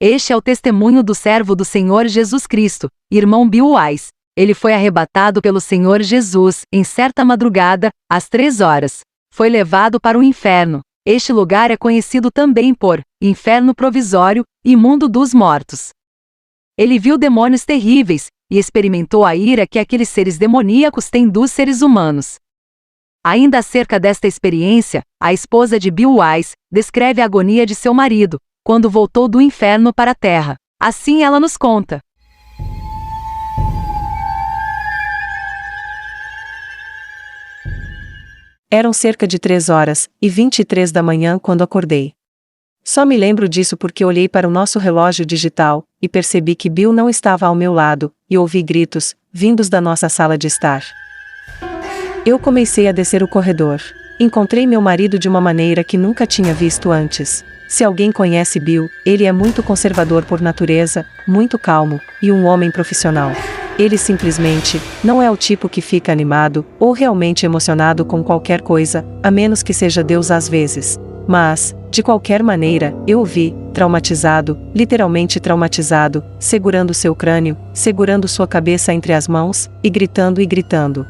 Este é o testemunho do servo do Senhor Jesus Cristo, irmão Bill Wise. Ele foi arrebatado pelo Senhor Jesus, em certa madrugada, às 3 horas. Foi levado para o inferno. Este lugar é conhecido também por inferno provisório e mundo dos mortos. Ele viu demônios terríveis e experimentou a ira que aqueles seres demoníacos têm dos seres humanos. Ainda acerca desta experiência, a esposa de Bill Wise descreve a agonia de seu marido, quando voltou do inferno para a terra. Assim ela nos conta. Eram cerca de 3h23 da manhã quando acordei. Só me lembro disso porque olhei para o nosso relógio digital e percebi que Bill não estava ao meu lado, e ouvi gritos, vindos da nossa sala de estar. Eu comecei a descer o corredor. Encontrei meu marido de uma maneira que nunca tinha visto antes. Se alguém conhece Bill, ele é muito conservador por natureza, muito calmo, e um homem profissional. Ele simplesmente não é o tipo que fica animado ou realmente emocionado com qualquer coisa, a menos que seja Deus às vezes. Mas, de qualquer maneira, eu o vi, traumatizado, literalmente traumatizado, segurando seu crânio, segurando sua cabeça entre as mãos, e gritando e gritando.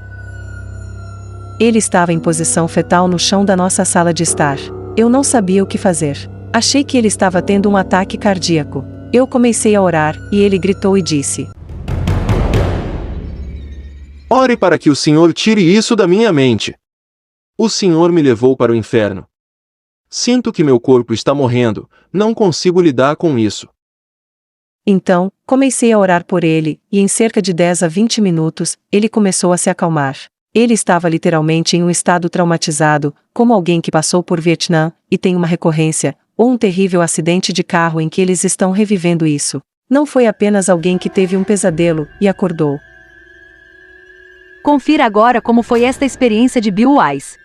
Ele estava em posição fetal no chão da nossa sala de estar. Eu não sabia o que fazer. Achei que ele estava tendo um ataque cardíaco. Eu comecei a orar, e ele gritou e disse: Ore para que o Senhor tire isso da minha mente. O Senhor me levou para o inferno. Sinto que meu corpo está morrendo, não consigo lidar com isso. Então, comecei a orar por ele, e em cerca de 10 a 20 minutos, ele começou a se acalmar. Ele estava literalmente em um estado traumatizado, como alguém que passou por Vietnã, e tem uma recorrência, ou um terrível acidente de carro em que eles estão revivendo isso. Não foi apenas alguém que teve um pesadelo, e acordou. Confira agora como foi esta experiência de Bill Wise.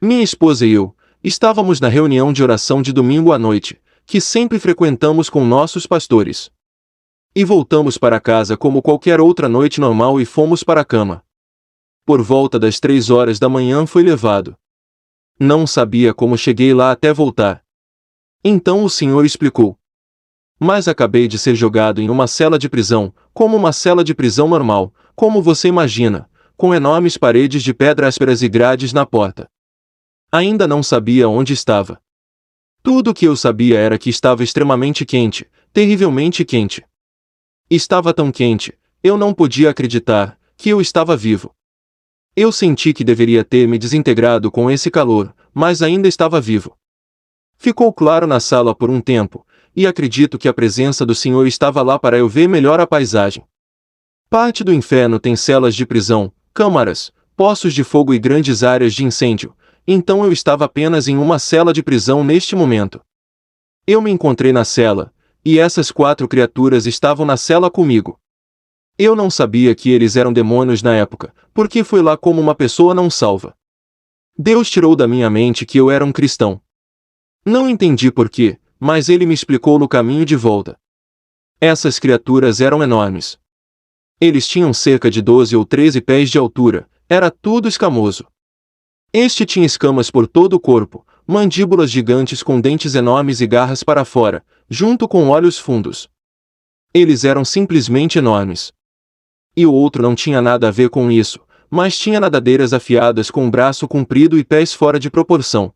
Minha esposa e eu estávamos na reunião de oração de domingo à noite, que sempre frequentamos com nossos pastores. E voltamos para casa como qualquer outra noite normal e fomos para a cama. Por volta das 3 horas da manhã foi levado. Não sabia como cheguei lá até voltar. Então o Senhor explicou. Mas acabei de ser jogado em uma cela de prisão, como uma cela de prisão normal, como você imagina, com enormes paredes de pedra ásperas e grades na porta. Ainda não sabia onde estava. Tudo o que eu sabia era que estava extremamente quente, terrivelmente quente. Estava tão quente, eu não podia acreditar que eu estava vivo. Eu senti que deveria ter me desintegrado com esse calor, mas ainda estava vivo. Ficou claro na sala por um tempo, e acredito que a presença do Senhor estava lá para eu ver melhor a paisagem. Parte do inferno tem celas de prisão, câmaras, poços de fogo e grandes áreas de incêndio, então eu estava apenas em uma cela de prisão neste momento. Eu me encontrei na cela, e essas 4 criaturas estavam na cela comigo. Eu não sabia que eles eram demônios na época, porque fui lá como uma pessoa não salva. Deus tirou da minha mente que eu era um cristão. Não entendi porquê, mas ele me explicou no caminho de volta. Essas criaturas eram enormes. Eles tinham cerca de 12 ou 13 pés de altura, era tudo escamoso. Este tinha escamas por todo o corpo, mandíbulas gigantes com dentes enormes e garras para fora, junto com olhos fundos. Eles eram simplesmente enormes. E o outro não tinha nada a ver com isso, mas tinha nadadeiras afiadas com um braço comprido e pés fora de proporção.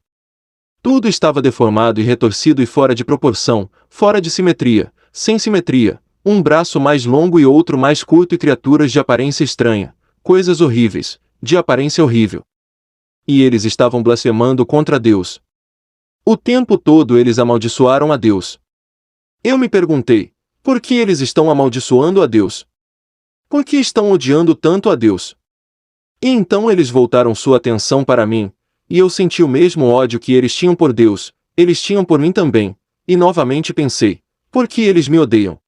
Tudo estava deformado e retorcido e fora de proporção, fora de simetria, sem simetria, um braço mais longo e outro mais curto e criaturas de aparência estranha, coisas horríveis, de aparência horrível. E eles estavam blasfemando contra Deus. O tempo todo eles amaldiçoaram a Deus. Eu me perguntei, por que eles estão amaldiçoando a Deus? Por que estão odiando tanto a Deus? E então eles voltaram sua atenção para mim, e eu senti o mesmo ódio que eles tinham por Deus, eles tinham por mim também, e novamente pensei, por que eles me odeiam?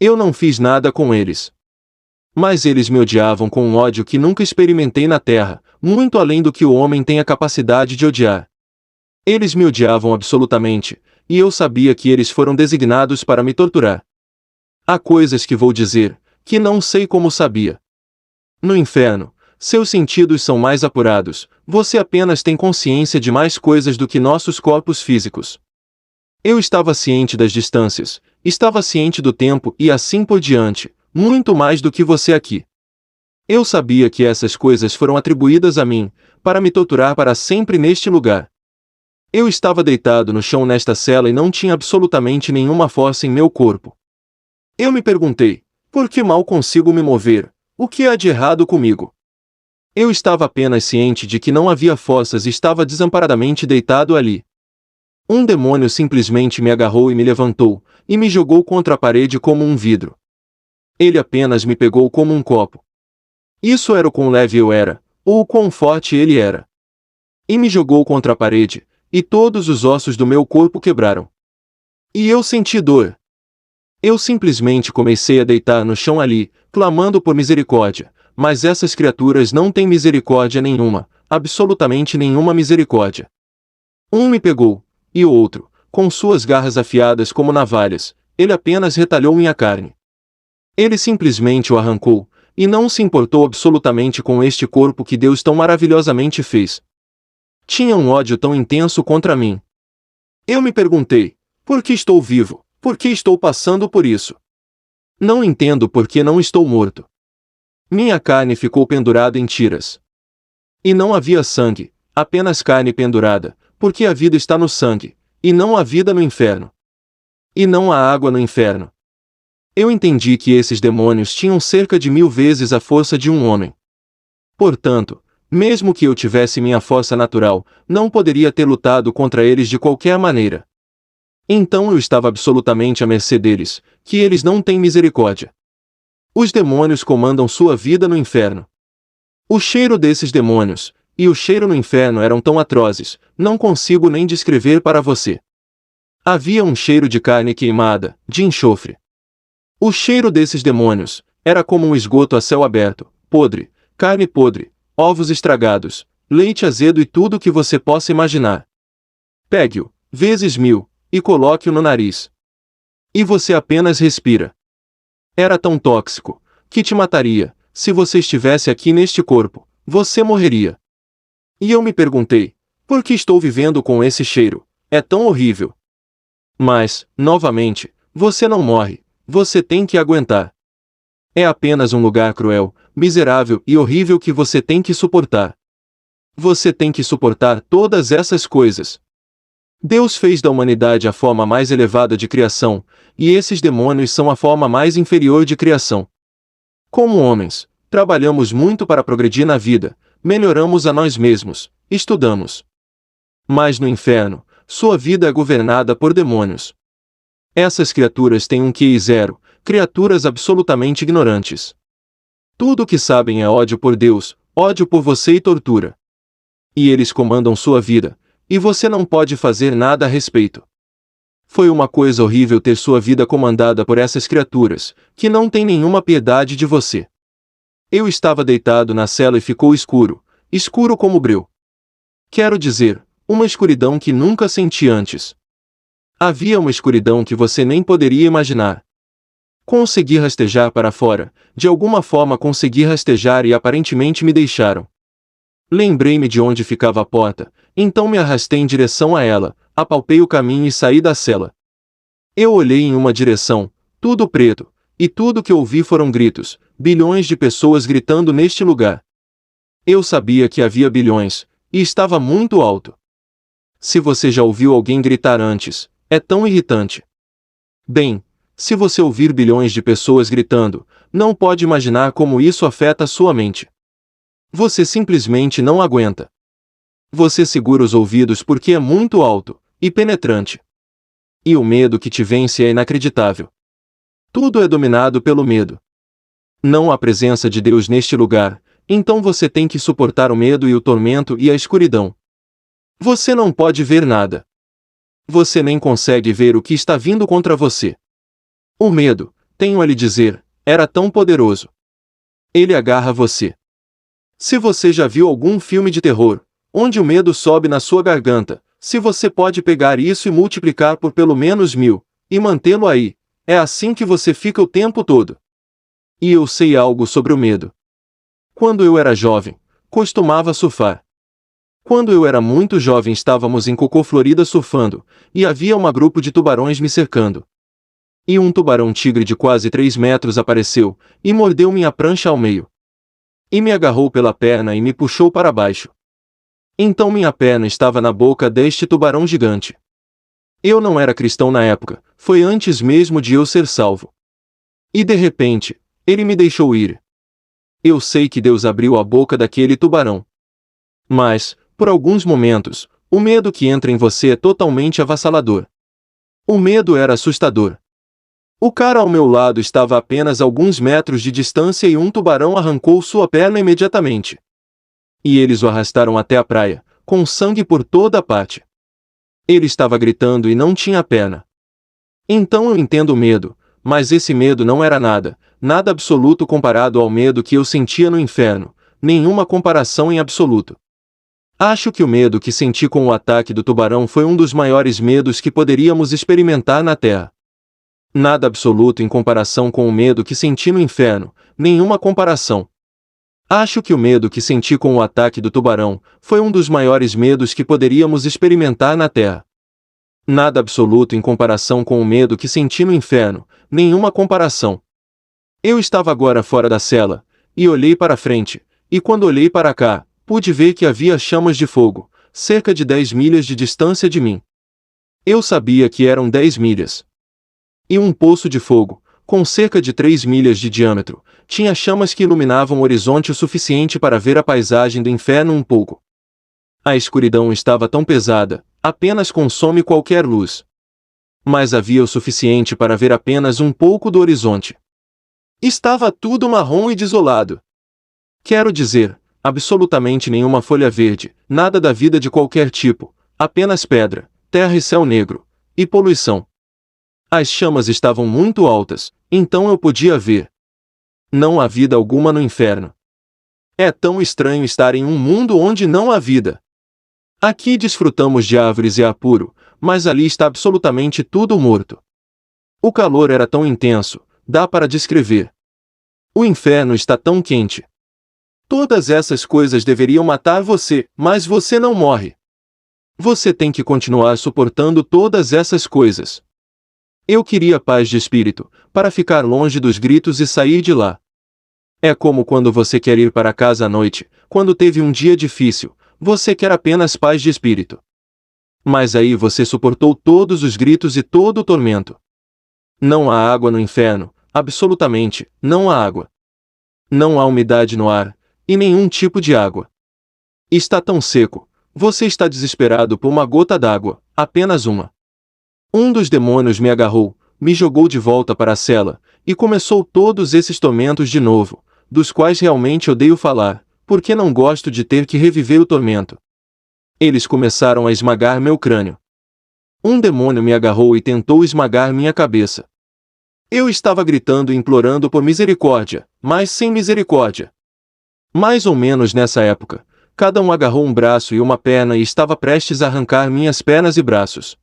Eu não fiz nada com eles. Mas eles me odiavam com um ódio que nunca experimentei na terra, muito além do que o homem tem a capacidade de odiar. Eles me odiavam absolutamente, e eu sabia que eles foram designados para me torturar. Há coisas que vou dizer, que não sei como sabia. No inferno, seus sentidos são mais apurados, você apenas tem consciência de mais coisas do que nossos corpos físicos. Eu estava ciente das distâncias, estava ciente do tempo e assim por diante, muito mais do que você aqui. Eu sabia que essas coisas foram atribuídas a mim, para me torturar para sempre neste lugar. Eu estava deitado no chão nesta cela e não tinha absolutamente nenhuma força em meu corpo. Eu me perguntei, por que mal consigo me mover? O que há de errado comigo? Eu estava apenas ciente de que não havia forças e estava desamparadamente deitado ali. Um demônio simplesmente me agarrou e me levantou, e me jogou contra a parede como um vidro. Ele apenas me pegou como um copo. Isso era o quão leve eu era, ou o quão forte ele era. E me jogou contra a parede, e todos os ossos do meu corpo quebraram. E eu senti dor. Eu simplesmente comecei a deitar no chão ali, clamando por misericórdia, mas essas criaturas não têm misericórdia nenhuma, absolutamente nenhuma misericórdia. Um me pegou, e o outro, com suas garras afiadas como navalhas, ele apenas retalhou minha carne. Ele simplesmente o arrancou, e não se importou absolutamente com este corpo que Deus tão maravilhosamente fez. Tinha um ódio tão intenso contra mim. Eu me perguntei, por que estou vivo? Por que estou passando por isso? Não entendo por que não estou morto. Minha carne ficou pendurada em tiras. E não havia sangue, apenas carne pendurada, porque a vida está no sangue, e não há vida no inferno. E não há água no inferno. Eu entendi que esses demônios tinham cerca de 1000 vezes a força de um homem. Portanto, mesmo que eu tivesse minha força natural, não poderia ter lutado contra eles de qualquer maneira. Então eu estava absolutamente à mercê deles, que eles não têm misericórdia. Os demônios comandam sua vida no inferno. O cheiro desses demônios, e o cheiro no inferno eram tão atrozes, não consigo nem descrever para você. Havia um cheiro de carne queimada, de enxofre. O cheiro desses demônios era como um esgoto a céu aberto, podre, carne podre, ovos estragados, leite azedo e tudo o que você possa imaginar. Pegue-o, vezes 1000, e coloque-o no nariz. E você apenas respira. Era tão tóxico, que te mataria. Se você estivesse aqui neste corpo, você morreria. E eu me perguntei, por que estou vivendo com esse cheiro? É tão horrível. Mas, novamente, você não morre, você tem que aguentar. É apenas um lugar cruel, miserável e horrível que você tem que suportar. Você tem que suportar todas essas coisas. Deus fez da humanidade a forma mais elevada de criação, e esses demônios são a forma mais inferior de criação. Como homens, trabalhamos muito para progredir na vida, melhoramos a nós mesmos, estudamos. Mas no inferno, sua vida é governada por demônios. Essas criaturas têm um QI zero, criaturas absolutamente ignorantes. Tudo o que sabem é ódio por Deus, ódio por você e tortura. E eles comandam sua vida, e você não pode fazer nada a respeito. Foi uma coisa horrível ter sua vida comandada por essas criaturas, que não têm nenhuma piedade de você. Eu estava deitado na cela e ficou escuro, escuro como breu. Quero dizer, uma escuridão que nunca senti antes. Havia uma escuridão que você nem poderia imaginar. Consegui rastejar para fora, de alguma forma consegui rastejar e aparentemente me deixaram. Lembrei-me de onde ficava a porta, então me arrastei em direção a ela, apalpei o caminho e saí da cela. Eu olhei em uma direção, tudo preto, e tudo que ouvi foram gritos, bilhões de pessoas gritando neste lugar. Eu sabia que havia bilhões, e estava muito alto. Se você já ouviu alguém gritar antes, é tão irritante. Bem, se você ouvir bilhões de pessoas gritando, não pode imaginar como isso afeta a sua mente. Você simplesmente não aguenta. Você segura os ouvidos porque é muito alto e penetrante. E o medo que te vence é inacreditável. Tudo é dominado pelo medo. Não há presença de Deus neste lugar, então você tem que suportar o medo e o tormento e a escuridão. Você não pode ver nada. Você nem consegue ver o que está vindo contra você. O medo, tenho a lhe dizer, era tão poderoso. Ele agarra você. Se você já viu algum filme de terror, onde o medo sobe na sua garganta, se você pode pegar isso e multiplicar por pelo menos 1000, e mantê-lo aí, é assim que você fica o tempo todo. E eu sei algo sobre o medo. Quando eu era jovem, costumava surfar. Quando eu era muito jovem estávamos em Cocô, Florida surfando, e havia um grupo de tubarões me cercando. E um tubarão-tigre de quase 3 metros apareceu, e mordeu minha prancha ao meio. E me agarrou pela perna e me puxou para baixo. Então minha perna estava na boca deste tubarão gigante. Eu não era cristão na época, foi antes mesmo de eu ser salvo. E de repente, ele me deixou ir. Eu sei que Deus abriu a boca daquele tubarão. Mas, por alguns momentos, o medo que entra em você é totalmente avassalador. O medo era assustador. O cara ao meu lado estava a apenas alguns metros de distância e um tubarão arrancou sua perna imediatamente. E eles o arrastaram até a praia, com sangue por toda a parte. Ele estava gritando e não tinha perna. Então eu entendo o medo, mas esse medo não era nada, nada absoluto comparado ao medo que eu sentia no inferno, nenhuma comparação em absoluto. Acho que o medo que senti com o ataque do tubarão foi um dos maiores medos que poderíamos experimentar na Terra. Nada absoluto em comparação com o medo que senti no inferno, nenhuma comparação. Acho que o medo que senti com o ataque do tubarão foi um dos maiores medos que poderíamos experimentar na Terra. Nada absoluto em comparação com o medo que senti no inferno, nenhuma comparação. Eu estava agora fora da cela, e olhei para frente, e quando olhei para cá, pude ver que havia chamas de fogo, cerca de 10 milhas de distância de mim. Eu sabia que eram 10 milhas. E um poço de fogo, com cerca de 3 milhas de diâmetro, tinha chamas que iluminavam o horizonte o suficiente para ver a paisagem do inferno um pouco. A escuridão estava tão pesada, apenas consome qualquer luz. Mas havia o suficiente para ver apenas um pouco do horizonte. Estava tudo marrom e desolado. Quero dizer, absolutamente nenhuma folha verde, nada da vida de qualquer tipo, apenas pedra, terra e céu negro, e poluição. As chamas estavam muito altas, então eu podia ver. Não há vida alguma no inferno. É tão estranho estar em um mundo onde não há vida. Aqui desfrutamos de árvores e ar puro, mas ali está absolutamente tudo morto. O calor era tão intenso, dá para descrever. O inferno está tão quente. Todas essas coisas deveriam matar você, mas você não morre. Você tem que continuar suportando todas essas coisas. Eu queria paz de espírito, para ficar longe dos gritos e sair de lá. É como quando você quer ir para casa à noite, quando teve um dia difícil, você quer apenas paz de espírito. Mas aí você suportou todos os gritos e todo o tormento. Não há água no inferno, absolutamente, não há água. Não há umidade no ar, e nenhum tipo de água. Está tão seco, você está desesperado por uma gota d'água, apenas uma. Um dos demônios me agarrou, me jogou de volta para a cela, e começou todos esses tormentos de novo, dos quais realmente odeio falar, porque não gosto de ter que reviver o tormento. Eles começaram a esmagar meu crânio. Um demônio me agarrou e tentou esmagar minha cabeça. Eu estava gritando e implorando por misericórdia, mas sem misericórdia. Mais ou menos nessa época, cada um agarrou um braço e uma perna e estava prestes a arrancar minhas pernas e braços.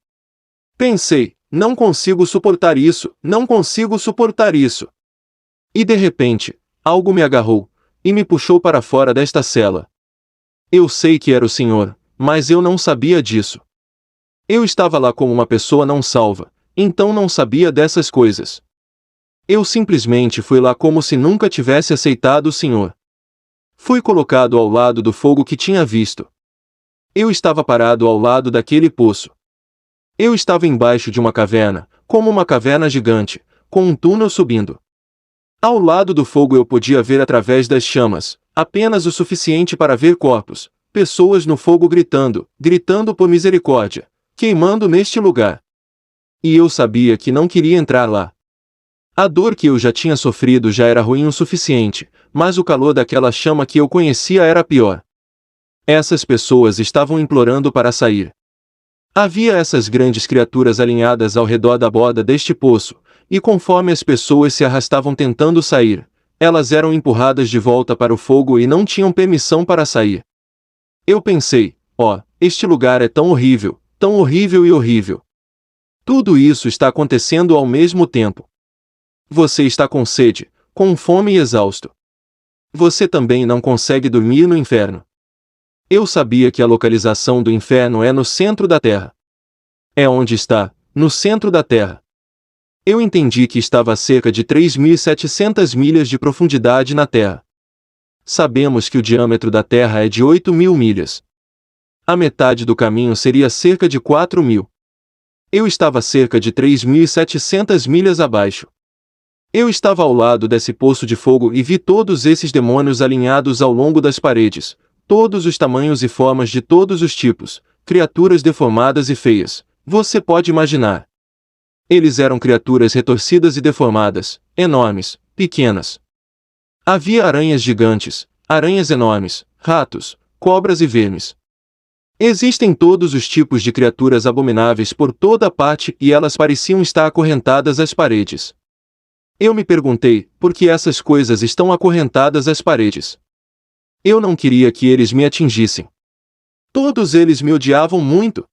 Pensei, não consigo suportar isso, não consigo suportar isso. E de repente, algo me agarrou, e me puxou para fora desta cela. Eu sei que era o Senhor, mas eu não sabia disso. Eu estava lá como uma pessoa não salva, então não sabia dessas coisas. Eu simplesmente fui lá como se nunca tivesse aceitado o Senhor. Fui colocado ao lado do fogo que tinha visto. Eu estava parado ao lado daquele poço. Eu estava embaixo de uma caverna, como uma caverna gigante, com um túnel subindo. Ao lado do fogo eu podia ver através das chamas, apenas o suficiente para ver corpos, pessoas no fogo gritando, gritando por misericórdia, queimando neste lugar. E eu sabia que não queria entrar lá. A dor que eu já tinha sofrido já era ruim o suficiente, mas o calor daquela chama que eu conhecia era pior. Essas pessoas estavam implorando para sair. Havia essas grandes criaturas alinhadas ao redor da borda deste poço, e conforme as pessoas se arrastavam tentando sair, elas eram empurradas de volta para o fogo e não tinham permissão para sair. Eu pensei, este lugar é tão horrível e horrível. Tudo isso está acontecendo ao mesmo tempo. Você está com sede, com fome e exausto. Você também não consegue dormir no inferno. Eu sabia que a localização do inferno é no centro da Terra. É onde está, no centro da Terra. Eu entendi que estava a cerca de 3.700 milhas de profundidade na Terra. Sabemos que o diâmetro da Terra é de 8.000 milhas. A metade do caminho seria cerca de 4.000. Eu estava cerca de 3.700 milhas abaixo. Eu estava ao lado desse poço de fogo e vi todos esses demônios alinhados ao longo das paredes, todos os tamanhos e formas de todos os tipos, criaturas deformadas e feias, você pode imaginar. Eles eram criaturas retorcidas e deformadas, enormes, pequenas. Havia aranhas gigantes, aranhas enormes, ratos, cobras e vermes. Existem todos os tipos de criaturas abomináveis por toda a parte e elas pareciam estar acorrentadas às paredes. Eu me perguntei, por que essas coisas estão acorrentadas às paredes? Eu não queria que eles me atingissem. Todos eles me odiavam muito.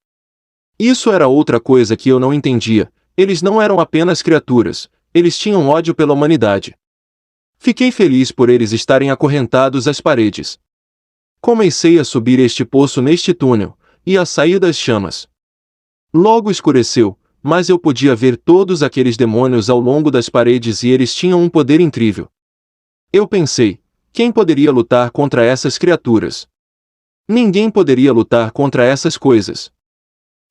Isso era outra coisa que eu não entendia, eles não eram apenas criaturas, eles tinham ódio pela humanidade. Fiquei feliz por eles estarem acorrentados às paredes. Comecei a subir este poço neste túnel, e a sair das chamas. Logo escureceu, mas eu podia ver todos aqueles demônios ao longo das paredes e eles tinham um poder incrível. Eu pensei, quem poderia lutar contra essas criaturas? Ninguém poderia lutar contra essas coisas.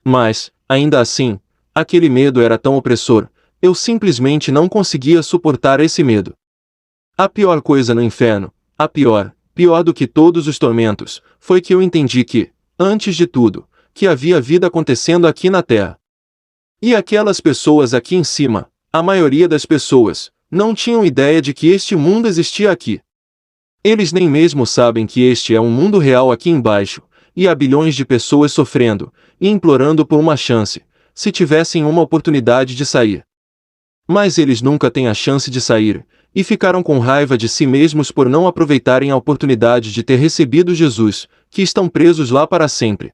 Mas, ainda assim, aquele medo era tão opressor, eu simplesmente não conseguia suportar esse medo. A pior coisa no inferno, a pior do que todos os tormentos, foi que eu entendi que, antes de tudo, que havia vida acontecendo aqui na Terra. E aquelas pessoas aqui em cima, a maioria das pessoas, não tinham ideia de que este mundo existia aqui. Eles nem mesmo sabem que este é um mundo real aqui embaixo, e há bilhões de pessoas sofrendo, e implorando por uma chance, se tivessem uma oportunidade de sair. Mas eles nunca têm a chance de sair, e ficaram com raiva de si mesmos por não aproveitarem a oportunidade de ter recebido Jesus, que estão presos lá para sempre.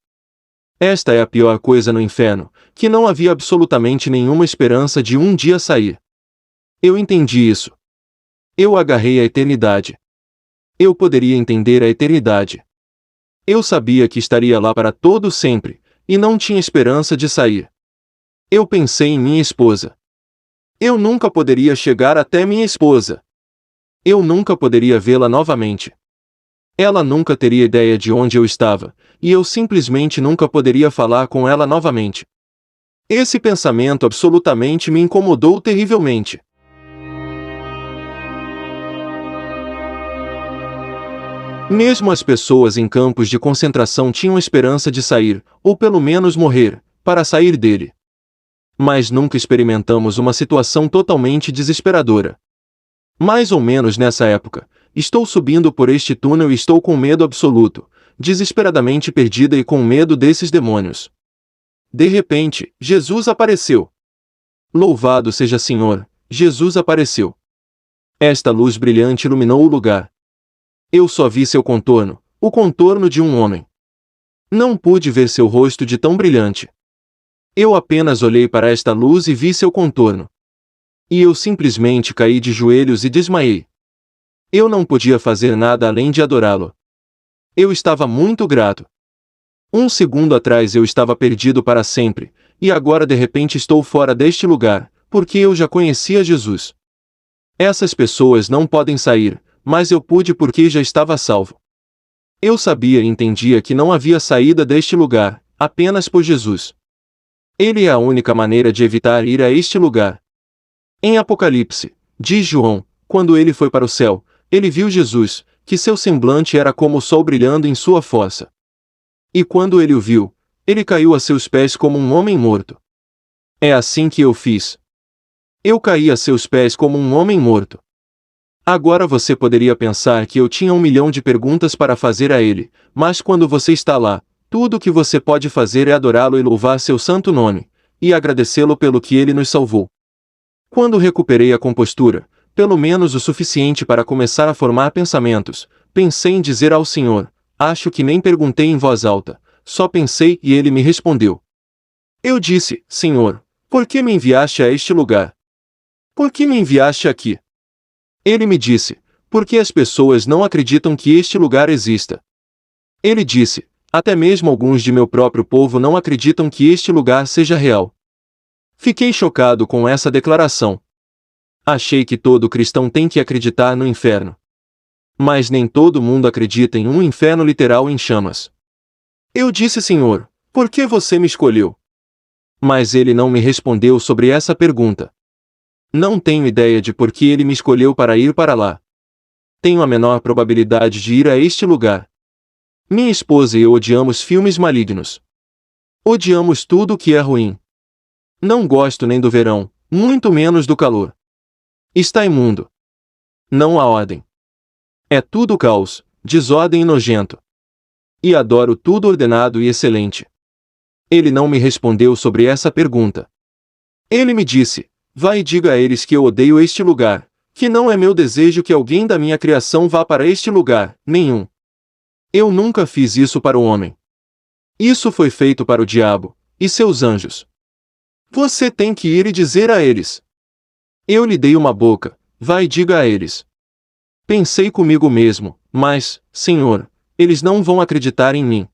Esta é a pior coisa no inferno, que não havia absolutamente nenhuma esperança de um dia sair. Eu entendi isso. Eu agarrei a eternidade. Eu poderia entender a eternidade. Eu sabia que estaria lá para todo sempre, e não tinha esperança de sair. Eu pensei em minha esposa. Eu nunca poderia chegar até minha esposa. Eu nunca poderia vê-la novamente. Ela nunca teria ideia de onde eu estava, e eu simplesmente nunca poderia falar com ela novamente. Esse pensamento absolutamente me incomodou terrivelmente. Mesmo as pessoas em campos de concentração tinham esperança de sair, ou pelo menos morrer, para sair dele. Mas nunca experimentamos uma situação totalmente desesperadora. Mais ou menos nessa época, estou subindo por este túnel e estou com medo absoluto, desesperadamente perdida e com medo desses demônios. De repente, Jesus apareceu. Louvado seja Senhor, Jesus apareceu. Esta luz brilhante iluminou o lugar. Eu só vi seu contorno, o contorno de um homem. Não pude ver seu rosto de tão brilhante. Eu apenas olhei para esta luz e vi seu contorno. E eu simplesmente caí de joelhos e desmaiei. Eu não podia fazer nada além de adorá-lo. Eu estava muito grato. Um segundo atrás eu estava perdido para sempre, e agora de repente estou fora deste lugar, porque eu já conhecia Jesus. Essas pessoas não podem sair, mas eu pude porque já estava salvo. Eu sabia e entendia que não havia saída deste lugar, apenas por Jesus. Ele é a única maneira de evitar ir a este lugar. Em Apocalipse, diz João, quando ele foi para o céu, ele viu Jesus, que seu semblante era como o sol brilhando em sua fossa. E quando ele o viu, ele caiu a seus pés como um homem morto. É assim que eu fiz. Eu caí a seus pés como um homem morto. Agora você poderia pensar que eu tinha 1 milhão de perguntas para fazer a ele, mas quando você está lá, tudo o que você pode fazer é adorá-lo e louvar seu santo nome, e agradecê-lo pelo que ele nos salvou. Quando recuperei a compostura, pelo menos o suficiente para começar a formar pensamentos, pensei em dizer ao Senhor, acho que nem perguntei em voz alta, só pensei e ele me respondeu. Eu disse, Senhor, por que me enviaste a este lugar? Por que me enviaste aqui? Ele me disse, porque as pessoas não acreditam que este lugar exista. Ele disse, Até mesmo alguns de meu próprio povo não acreditam que este lugar seja real. Fiquei chocado com essa declaração. Achei que todo cristão tem que acreditar no inferno. Mas nem todo mundo acredita em um inferno literal em chamas. Eu disse: Senhor, por que você me escolheu? Mas ele não me respondeu sobre essa pergunta. Não tenho ideia de por que ele me escolheu para ir para lá. Tenho a menor probabilidade de ir a este lugar. Minha esposa e eu odiamos filmes malignos. Odiamos tudo o que é ruim. Não gosto nem do verão, muito menos do calor. Está imundo. Não há ordem. É tudo caos, desordem e nojento. E adoro tudo ordenado e excelente. Ele não me respondeu sobre essa pergunta. Ele me disse: vai e diga a eles que eu odeio este lugar, que não é meu desejo que alguém da minha criação vá para este lugar, nenhum. Eu nunca fiz isso para o homem. Isso foi feito para o diabo e seus anjos. Você tem que ir e dizer a eles. Eu lhe dei uma boca, vai e diga a eles. Pensei comigo mesmo, mas, Senhor, eles não vão acreditar em mim.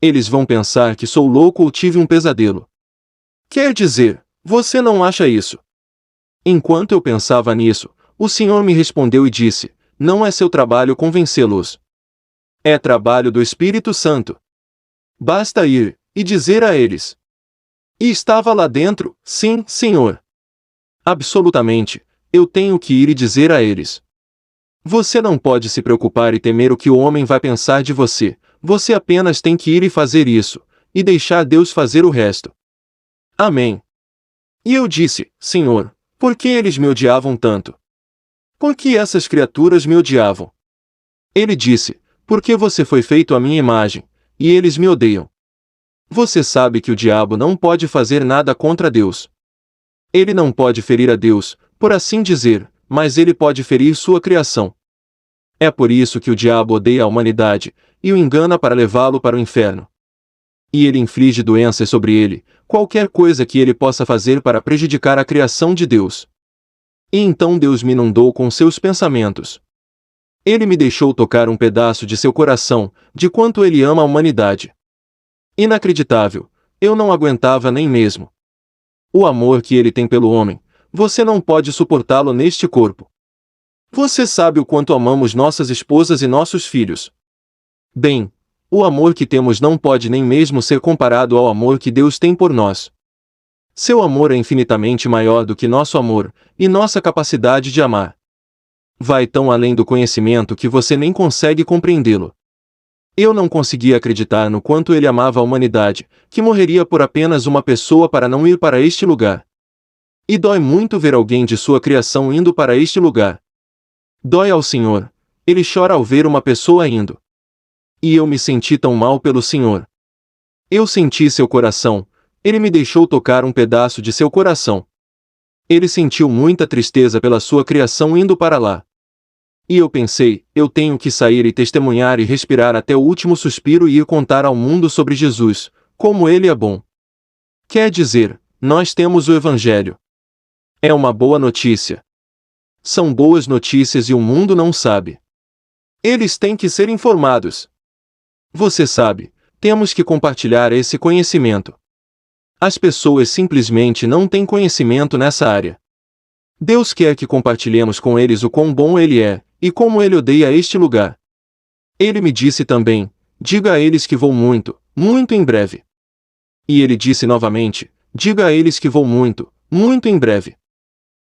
Eles vão pensar que sou louco ou tive um pesadelo. Quer dizer, você não acha isso? Enquanto eu pensava nisso, o Senhor me respondeu e disse: não é seu trabalho convencê-los. É trabalho do Espírito Santo. Basta ir e dizer a eles. E estava lá dentro: sim, Senhor. Absolutamente, eu tenho que ir e dizer a eles. Você não pode se preocupar e temer o que o homem vai pensar de você, você apenas tem que ir e fazer isso, e deixar Deus fazer o resto. Amém. E eu disse: Senhor, por que eles me odiavam tanto? Por que essas criaturas me odiavam? Ele disse: porque você foi feito à minha imagem, e eles me odeiam. Você sabe que o diabo não pode fazer nada contra Deus. Ele não pode ferir a Deus, por assim dizer, mas ele pode ferir sua criação. É por isso que o diabo odeia a humanidade, e o engana para levá-lo para o inferno. E ele inflige doenças sobre ele, qualquer coisa que ele possa fazer para prejudicar a criação de Deus. E então Deus me inundou com seus pensamentos. Ele me deixou tocar um pedaço de seu coração, de quanto ele ama a humanidade. Inacreditável, eu não aguentava nem mesmo. O amor que ele tem pelo homem, você não pode suportá-lo neste corpo. Você sabe o quanto amamos nossas esposas e nossos filhos. Bem, o amor que temos não pode nem mesmo ser comparado ao amor que Deus tem por nós. Seu amor é infinitamente maior do que nosso amor, e nossa capacidade de amar. Vai tão além do conhecimento que você nem consegue compreendê-lo. Eu não conseguia acreditar no quanto ele amava a humanidade, que morreria por apenas uma pessoa para não ir para este lugar. E dói muito ver alguém de sua criação indo para este lugar. Dói ao Senhor, ele chora ao ver uma pessoa indo. E eu me senti tão mal pelo Senhor. Eu senti seu coração, ele me deixou tocar um pedaço de seu coração. Ele sentiu muita tristeza pela sua criação indo para lá. E eu pensei, eu tenho que sair e testemunhar e respirar até o último suspiro e ir contar ao mundo sobre Jesus, como ele é bom. Quer dizer, nós temos o Evangelho. É uma boa notícia. São boas notícias e o mundo não sabe. Eles têm que ser informados. Você sabe, temos que compartilhar esse conhecimento. As pessoas simplesmente não têm conhecimento nessa área. Deus quer que compartilhemos com eles o quão bom ele é, e como ele odeia este lugar. Ele me disse também, diga a eles que vou muito, muito em breve. E ele disse novamente, diga a eles que vou muito, muito em breve.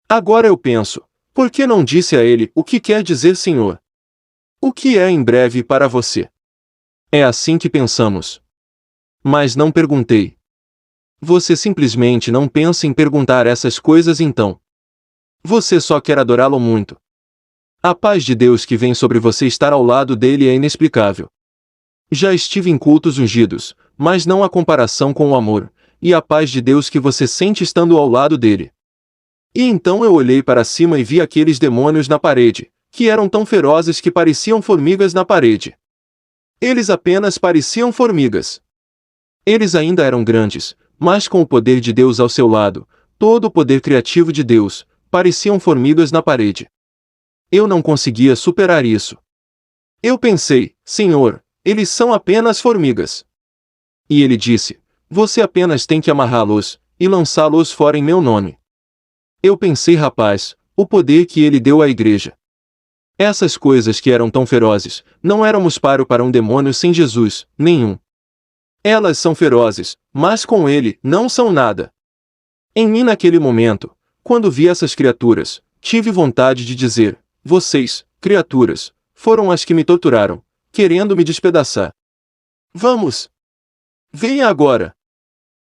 Agora eu penso, por que não disse a ele o que quer dizer Senhor? O que é em breve para você? É assim que pensamos. Mas não perguntei. Você simplesmente não pensa em perguntar essas coisas então. Você só quer adorá-lo muito. A paz de Deus que vem sobre você estar ao lado dele é inexplicável. Já estive em cultos ungidos, mas não há comparação com o amor, e a paz de Deus que você sente estando ao lado dele. E então eu olhei para cima e vi aqueles demônios na parede, que eram tão ferozes que pareciam formigas na parede. Eles apenas pareciam formigas. Eles ainda eram grandes, mas com o poder de Deus ao seu lado, todo o poder criativo de Deus, pareciam formigas na parede. Eu não conseguia superar isso. Eu pensei, Senhor, eles são apenas formigas. E ele disse: você apenas tem que amarrá-los e lançá-los fora em meu nome. Eu pensei, rapaz, o poder que ele deu à igreja. Essas coisas que eram tão ferozes, não éramos páreo para um demônio sem Jesus, nenhum. Elas são ferozes, mas com ele, não são nada. Em mim naquele momento, quando vi essas criaturas, tive vontade de dizer: vocês, criaturas, foram as que me torturaram, querendo me despedaçar. Vamos! Venha agora!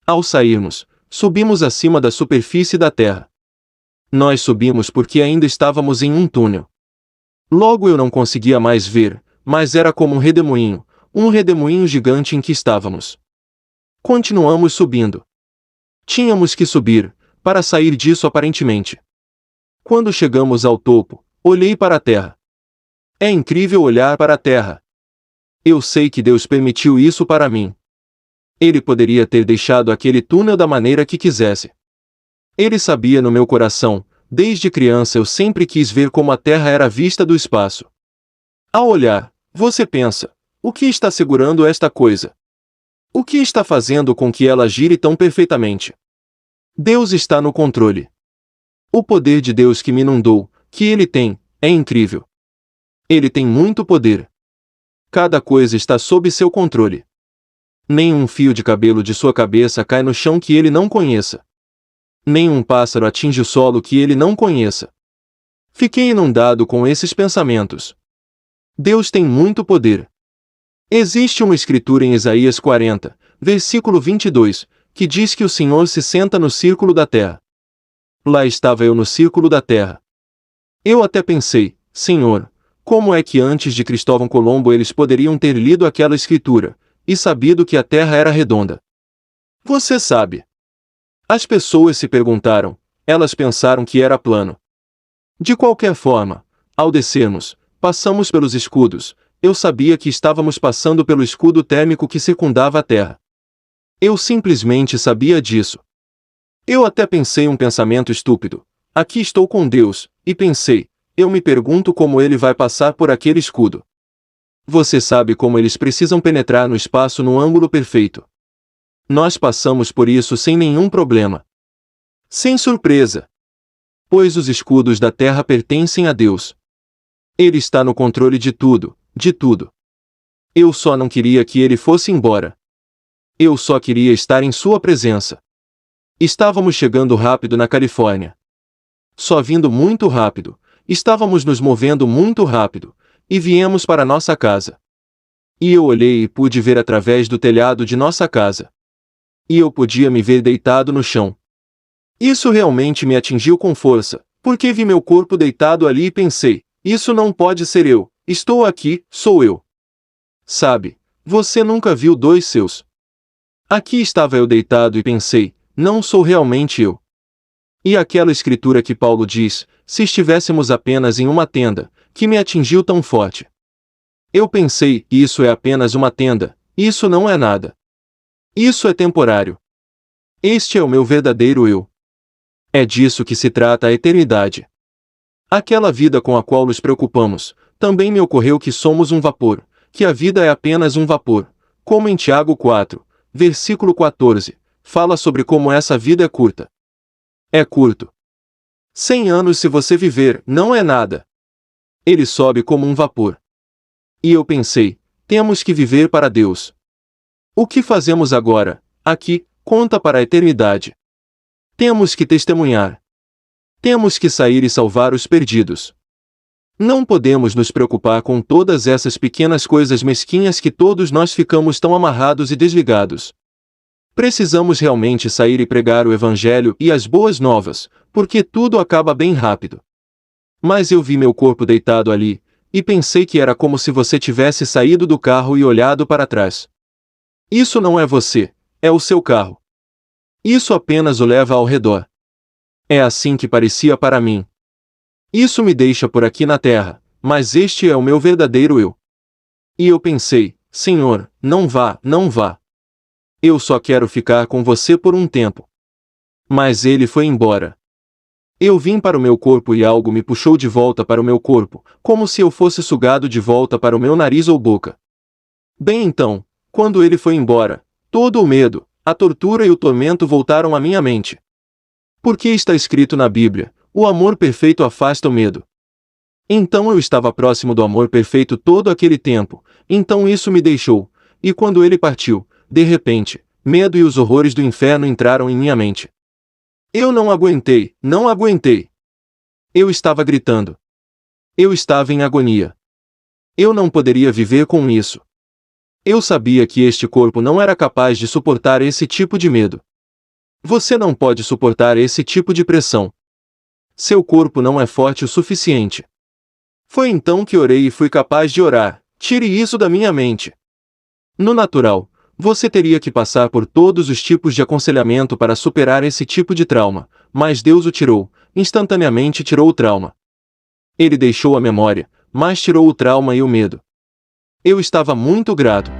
Ao sairmos, subimos acima da superfície da terra. Nós subimos porque ainda estávamos em um túnel. Logo eu não conseguia mais ver, mas era como um redemoinho gigante em que estávamos. Continuamos subindo. Tínhamos que subir, para sair disso aparentemente. Quando chegamos ao topo, olhei para a terra. É incrível olhar para a terra. Eu sei que Deus permitiu isso para mim. Ele poderia ter deixado aquele túnel da maneira que quisesse. Ele sabia no meu coração, desde criança eu sempre quis ver como a Terra era vista do espaço. Ao olhar, você pensa: o que está segurando esta coisa? O que está fazendo com que ela gire tão perfeitamente? Deus está no controle. O poder de Deus que me inundou, que Ele tem, é incrível. Ele tem muito poder. Cada coisa está sob seu controle. Nenhum fio de cabelo de sua cabeça cai no chão que ele não conheça. Nenhum pássaro atinge o solo que ele não conheça. Fiquei inundado com esses pensamentos. Deus tem muito poder. Existe uma escritura em Isaías 40, versículo 22, que diz que o Senhor se senta no círculo da terra. Lá estava eu no círculo da terra. Eu até pensei: Senhor, como é que antes de Cristóvão Colombo eles poderiam ter lido aquela escritura e sabido que a Terra era redonda? Você sabe. As pessoas se perguntaram, elas pensaram que era plano. De qualquer forma, ao descermos, passamos pelos escudos, eu sabia que estávamos passando pelo escudo térmico que circundava a Terra. Eu simplesmente sabia disso. Eu até pensei um pensamento estúpido: aqui estou com Deus, e pensei, eu me pergunto como ele vai passar por aquele escudo. Você sabe como eles precisam penetrar no espaço no ângulo perfeito. Nós passamos por isso sem nenhum problema. Sem surpresa. Pois os escudos da terra pertencem a Deus. Ele está no controle de tudo, de tudo. Eu só não queria que ele fosse embora. Eu só queria estar em sua presença. Estávamos chegando rápido na Califórnia. Só vindo muito rápido, estávamos nos movendo muito rápido, e viemos para nossa casa. E eu olhei e pude ver através do telhado de nossa casa. E eu podia me ver deitado no chão. Isso realmente me atingiu com força, porque vi meu corpo deitado ali e pensei: isso não pode ser eu, estou aqui, sou eu. Sabe, você nunca viu dois seus. Aqui estava eu deitado e pensei: não sou realmente eu. E aquela escritura que Paulo diz: se estivéssemos apenas em uma tenda, que me atingiu tão forte. Eu pensei: isso é apenas uma tenda, isso não é nada. Isso é temporário. Este é o meu verdadeiro eu. É disso que se trata a eternidade. Aquela vida com a qual nos preocupamos, também me ocorreu que somos um vapor, que a vida é apenas um vapor, como em Tiago 4, versículo 14, fala sobre como essa vida é curta. É curto. 100 anos se você viver, não é nada. Ele sobe como um vapor. E eu pensei: temos que viver para Deus. O que fazemos agora, aqui, conta para a eternidade. Temos que testemunhar. Temos que sair e salvar os perdidos. Não podemos nos preocupar com todas essas pequenas coisas mesquinhas que todos nós ficamos tão amarrados e desligados. Precisamos realmente sair e pregar o Evangelho e as boas novas, porque tudo acaba bem rápido. Mas eu vi meu corpo deitado ali, e pensei que era como se você tivesse saído do carro e olhado para trás. Isso não é você, é o seu carro. Isso apenas o leva ao redor. É assim que parecia para mim. Isso me deixa por aqui na terra, mas este é o meu verdadeiro eu. E eu pensei: Senhor, não vá, não vá. Eu só quero ficar com você por um tempo. Mas ele foi embora. Eu vim para o meu corpo e algo me puxou de volta para o meu corpo, como se eu fosse sugado de volta para o meu nariz ou boca. Bem então, quando ele foi embora, todo o medo, a tortura e o tormento voltaram à minha mente. Porque está escrito na Bíblia, o amor perfeito afasta o medo. Então eu estava próximo do amor perfeito todo aquele tempo, então isso me deixou, e quando ele partiu, de repente, medo e os horrores do inferno entraram em minha mente. Eu não aguentei, não aguentei. Eu estava gritando. Eu estava em agonia. Eu não poderia viver com isso. Eu sabia que este corpo não era capaz de suportar esse tipo de medo. Você não pode suportar esse tipo de pressão. Seu corpo não é forte o suficiente. Foi então que orei e fui capaz de orar: tire isso da minha mente. No natural, você teria que passar por todos os tipos de aconselhamento para superar esse tipo de trauma, mas Deus o tirou, instantaneamente tirou o trauma. Ele deixou a memória, mas tirou o trauma e o medo. Eu estava muito grato.